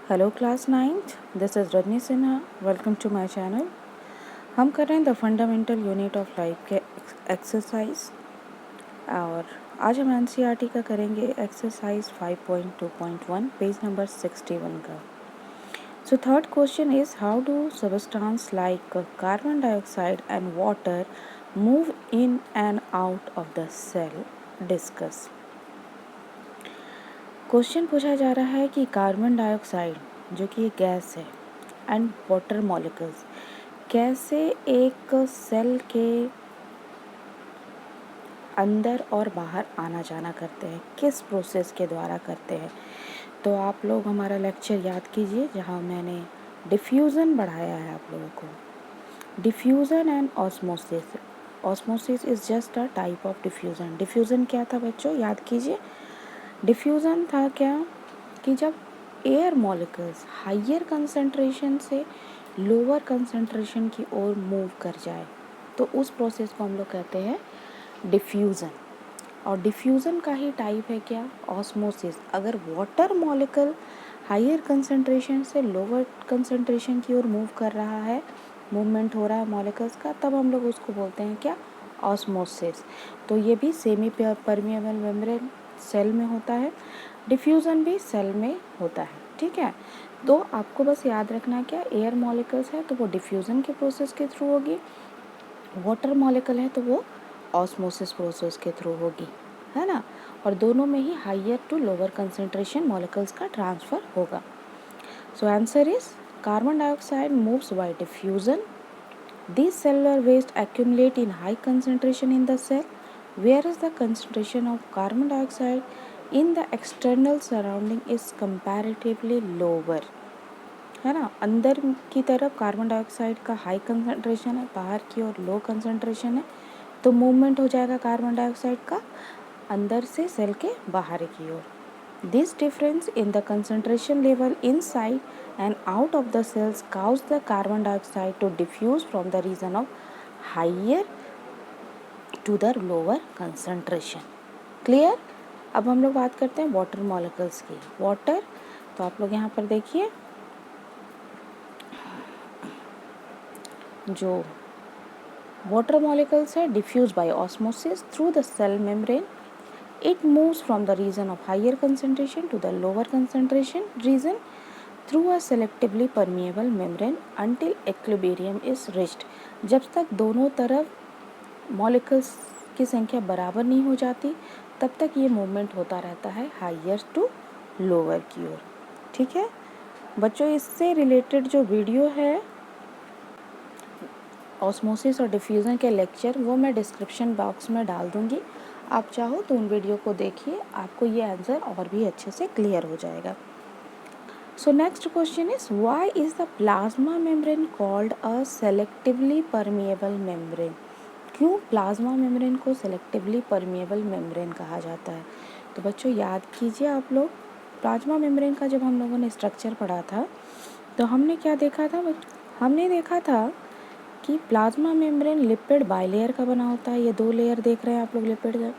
Hello class ninth, this is Rajni Sinha. Welcome to my channel. हम कर रहे हैं the fundamental unit of life के एक्सरसाइज, और आज हम एनसीईआरटी का करेंगे एक्सरसाइज 5.2.1 पेज नंबर 61 का। So third question is how do substance like carbon dioxide and water move in and out of the cell. Discuss. Question पूछा जा रहा है कि कार्बन डाइऑक्साइड जो कि एक गैस है एंड वाटर मॉलिक्यूल्स कैसे एक सेल के अंदर और बाहर आना जाना करते हैं, किस प्रोसेस के द्वारा करते हैं। तो आप लोग हमारा लेक्चर याद कीजिए जहां मैंने डिफ्यूज़न बढ़ाया है आप लोगों को। Diffusion and osmosis. Osmosis is just a type of diffusion. Diffusion क्या था बच्चों, याद कीजिए। डिफ्यूज़न था क्या कि जब एयर मॉलिक्यूल्स हायर कंसंट्रेशन से लोअर कंसंट्रेशन की ओर मूव कर जाए तो उस प्रोसेस को हम लोग कहते हैं डिफ्यूज़न। और डिफ्यूज़न का ही टाइप है क्या, ऑस्मोसिस। अगर वाटर मॉलिक्यूल हायर कंसंट्रेशन से लोअर कंसंट्रेशन की ओर मूव कर रहा है, मूवमेंट हो रहा है मॉलिक्यूल्स का, तब हम लोग उसको बोलते हैं क्या, ऑस्मोसिस। तो ये भी सेमी परमिएबल मेम्ब्रेन सेल में होता है, डिफ्यूज़न भी सेल में होता है। ठीक है, तो आपको बस याद रखना क्या, एयर मॉलिक्यूल्स है तो वो डिफ्यूज़न के प्रोसेस के थ्रू होगी, वाटर मॉलिक्यूल है तो वो ऑस्मोसिस प्रोसेस के थ्रू होगी, है ना। और दोनों में ही higher to lower concentration molecules का ट्रांसफ़र होगा। So answer is carbon dioxide moves by diffusion. These cellular waste accumulate in high concentration in the cell, whereas the concentration of carbon dioxide in the external surrounding is comparatively lower. है ना, अंदर की तरफ carbon dioxide का high concentration है, बाहर की ओर low concentration है, तो मूवमेंट हो जाएगा कार्बन डाइऑक्साइड का अंदर से सेल के बाहर की ओर। This difference in the concentration level inside and out of the cells cause the carbon dioxide to diffuse from the region of higher to the lower concentration. Clear? अब हम लोग बात करते हैं वाटर मॉलिक्यूल्स की। वाटर, तो आप लोग यहाँ पर देखिए, जो वाटर मॉलिक्यूल्स है diffuse by osmosis through the cell membrane. It moves from the region of higher concentration to the lower concentration region through a selectively permeable membrane until equilibrium is reached. जब तक दोनों तरफ molecules की संख्या बराबर नहीं हो जाती तब तक ये मूवमेंट होता रहता है हायर टू लोअर की ओर। ठीक है बच्चों, इससे रिलेटेड जो वीडियो है ऑस्मोसिस और डिफ्यूज़न के लेक्चर, वो मैं डिस्क्रिप्शन बॉक्स में डाल दूँगी। आप चाहो तो उन वीडियो को देखिए, आपको ये आंसर और भी अच्छे से क्लियर हो जाएगा। So next question is why is the plasma membrane called a selectively permeable membrane. क्यों प्लाज्मा मेम्ब्रेन को सेलेक्टिवली परमिएबल मेम्ब्रेन कहा जाता है। तो बच्चों याद कीजिए आप लोग, प्लाज्मा मेम्ब्रेन का जब हम लोगों ने स्ट्रक्चर पढ़ा था तो हमने क्या देखा था, हमने देखा था कि प्लाज्मा मेम्ब्रेन लिपिड बाइलेयर का बना होता है। ये दो लेयर देख रहे हैं आप लोग लिपिड का,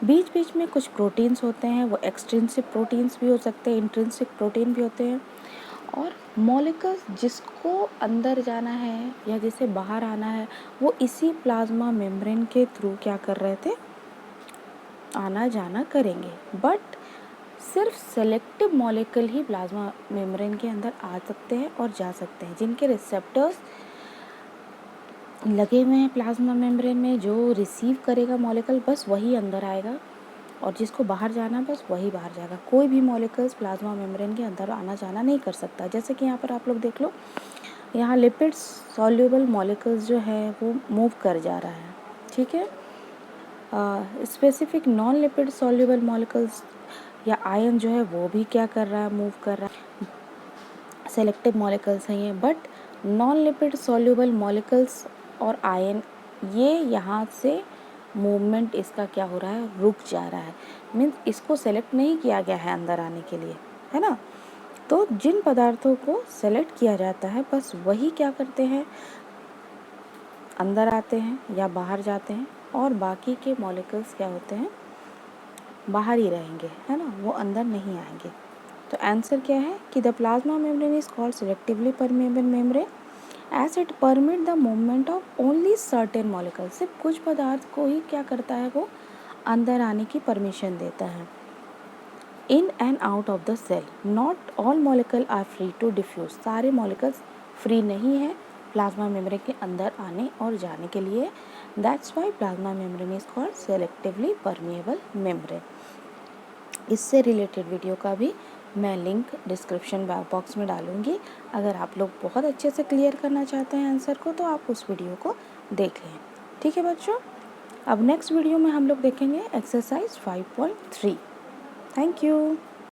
बीच बीच में कुछ प्रोटीन्स होते हैं, वो एक्सट्रिंसिक प्रोटीन्स भी हो सकते हैं, इंट्रिंसिक प्रोटीन भी होते हैं। और मॉलिक्यूल्स जिसको अंदर जाना है या जिसे बाहर आना है वो इसी प्लाज्मा मेम्ब्रेन के थ्रू क्या कर रहे थे, आना जाना करेंगे। बट सिर्फ सेलेक्टिव मॉलिक्यूल ही प्लाज्मा मेम्ब्रेन के अंदर आ सकते हैं और जा सकते हैं, जिनके रिसेप्टर्स लगे हुए हैं प्लाज्मा मेम्ब्रेन में। जो रिसीव करेगा मॉलिक्यूल बस वही अंदर आएगा और जिसको बाहर जाना बस वही बाहर जाएगा। कोई भी मॉलिक्यूल्स प्लाज्मा मेम्ब्रेन के अंदर आना जाना नहीं कर सकता। जैसे कि यहाँ पर आप लोग देख लो, यहाँ लिपिड सॉल्युबल मॉलिक्यूल्स जो है वो मूव कर जा रहा है। ठीक है, specific non lipid soluble molecules या आयन जो है वो भी क्या कर रहा है, मूव कर रहा है। सेलेक्टिव मॉलिक्यूल्स हैं ये, but non lipid soluble molecules और आयन ये यहाँ से मूवमेंट इसका क्या हो रहा है, रुक जा रहा है। मीन्स इसको सेलेक्ट नहीं किया गया है अंदर आने के लिए, है ना। तो जिन पदार्थों को सेलेक्ट किया जाता है बस वही क्या करते हैं, अंदर आते हैं या बाहर जाते हैं, और बाकी के मॉलिक्यूल्स क्या होते हैं, बाहर ही रहेंगे, है ना, वो अंदर नहीं आएंगे। तो आंसर क्या है कि the plasma membrane is called selectively permeable membrane as it permit the movement of only certain molecule. सिर्फ कुछ पदार्थ को ही क्या करता है, वो अंदर आने की परमिशन देता है। In and out of the cell not all molecule are free to diffuse. सारे मॉलिक्यूल्स फ्री नहीं है प्लाज्मा मेम्ब्रेन के अंदर आने और जाने के लिए। That's why plasma membrane is called selectively permeable membrane. इससे रिलेटेड वीडियो का भी मैं लिंक डिस्क्रिप्शन बॉक्स में डालूंगी। अगर आप लोग बहुत अच्छे से क्लियर करना चाहते हैं आंसर को तो आप उस वीडियो को देख लें। ठीक है बच्चों, अब नेक्स्ट वीडियो में हम लोग देखेंगे एक्सरसाइज 5.3। Thank you.